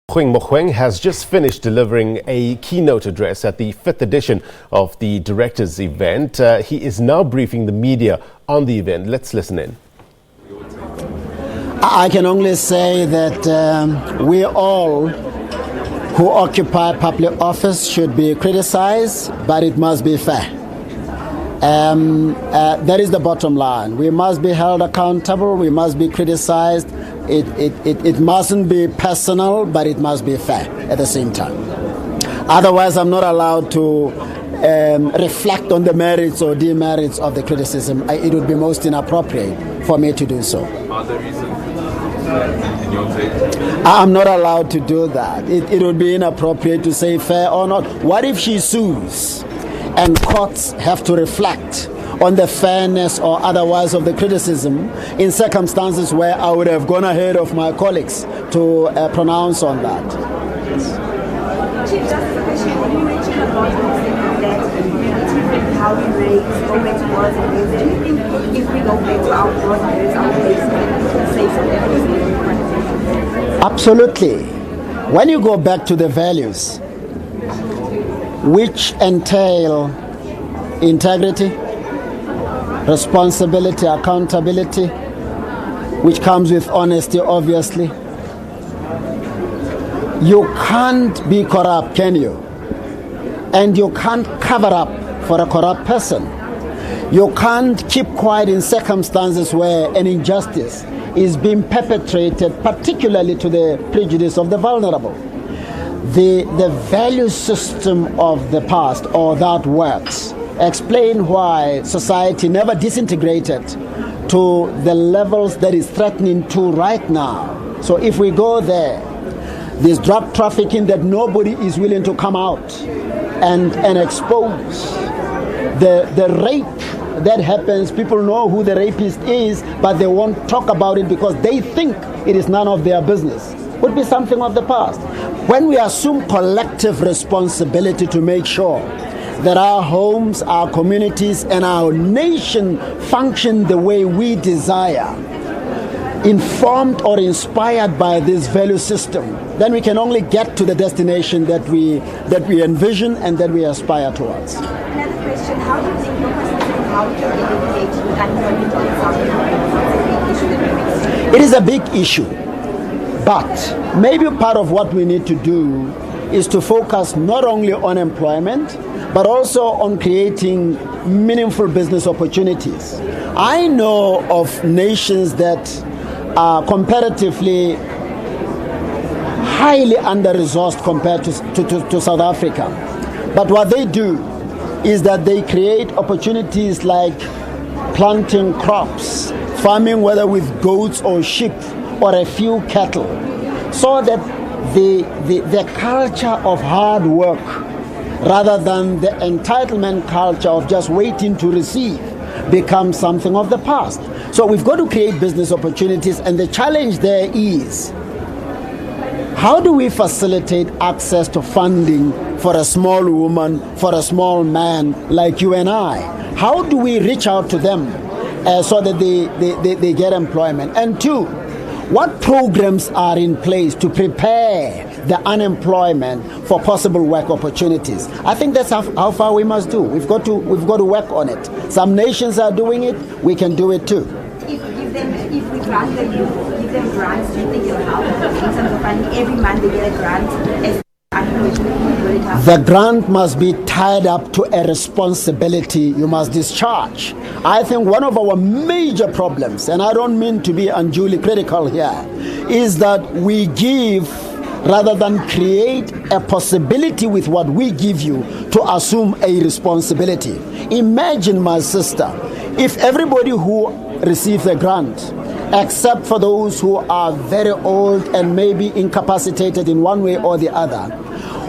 Mogoeng Mogoeng has just finished delivering a keynote address at the 5th edition of the Directors event. He is now briefing the media on the event. Let's listen in. I can only say that we all who occupy public office should be criticized, but it must be fair. That is the bottom line. We must be held accountable. We must be criticized. It mustn't be personal, but it must be fair at the same time. Otherwise, I'm not allowed to reflect on the merits or demerits of the criticism. It would be most inappropriate for me to do so. Are there reasons in your take? I'm not allowed to do that. It would be inappropriate to say fair or not. What if she sues and courts have to reflect on the fairness or otherwise of the criticism in circumstances where I would have gone ahead of my colleagues to pronounce on that? Chief, just a question. You mentioned about that how we raise, go back to wars and raise. Do you think if we go back to our wars and raise our base, say something? Absolutely. When you go back to the values which entail integrity, responsibility, accountability, which comes with honesty, obviously. You can't be corrupt, can you? And you can't cover up for a corrupt person. You can't keep quiet in circumstances where an injustice is being perpetrated, particularly to the prejudice of the vulnerable. The value system of the past, or that works, explain why society never disintegrated to the levels that is threatening to right now. So if we go there, this drug trafficking that nobody is willing to come out and expose, the rape that happens, people know who the rapist is, but they won't talk about it because they think it is none of their business, would be something of the past. When we assume collective responsibility to make sure that our homes, our communities, and our nation function the way we desire, informed or inspired by this value system, then we can only get to the destination that we envision and that we aspire towards. Another question, how do you think your personal think how to educate with unemployment on South? It is a big issue, but maybe part of what we need to do is to focus not only on employment, but also on creating meaningful business opportunities. I know of nations that are comparatively highly under-resourced compared to South Africa. But what they do is that they create opportunities like planting crops, farming whether with goats or sheep or a few cattle, so that the culture of hard work, rather than the entitlement culture of just waiting to receive, becomes something of the past. So we've got to create business opportunities, and the challenge there is, how do we facilitate access to funding for a small woman, for a small man like you and I? How do we reach out to them so that they get employment? And two, what programs are in place to prepare the unemployment for possible work opportunities? I think that's how far we must do. We've got to work on it. Some nations are doing it. We can do it too. If we grant them, give them grants, do you think it'll help in terms of funding? Every month they get a grant. The grant must be tied up to a responsibility you must discharge. I think one of our major problems, and I don't mean to be unduly critical here, is that we give rather than create a possibility with what we give you to assume a responsibility. Imagine, my sister, if everybody who receives a grant, except for those who are very old and maybe incapacitated in one way or the other,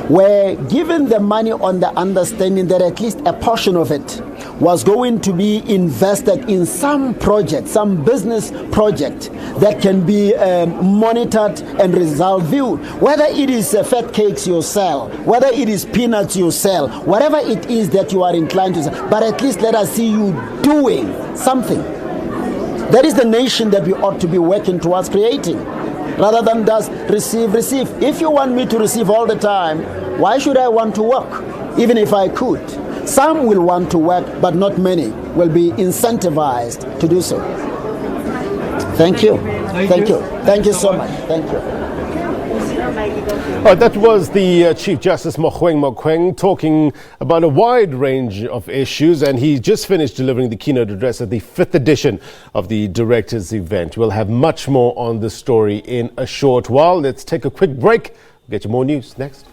were given the money on the understanding that at least a portion of it was going to be invested in some project, some business project that can be monitored and result viewed. Whether it is fat cakes you sell, whether it is peanuts you sell, whatever it is that you are inclined to sell, but at least let us see you doing something. That is the nation that we ought to be working towards creating. rather than just receive. If you want me to receive all the time, why should I want to work, even if I could? Some will want to work, but not many will be incentivized to do so. Thank you. Thank you so much. Thank you. That was the Chief Justice Mogoeng Mogoeng talking about a wide range of issues, and he just finished delivering the keynote address at the 5th edition of the Directors event. We'll have much more on the story in a short while. Let's take a quick break. We'll get you more news next.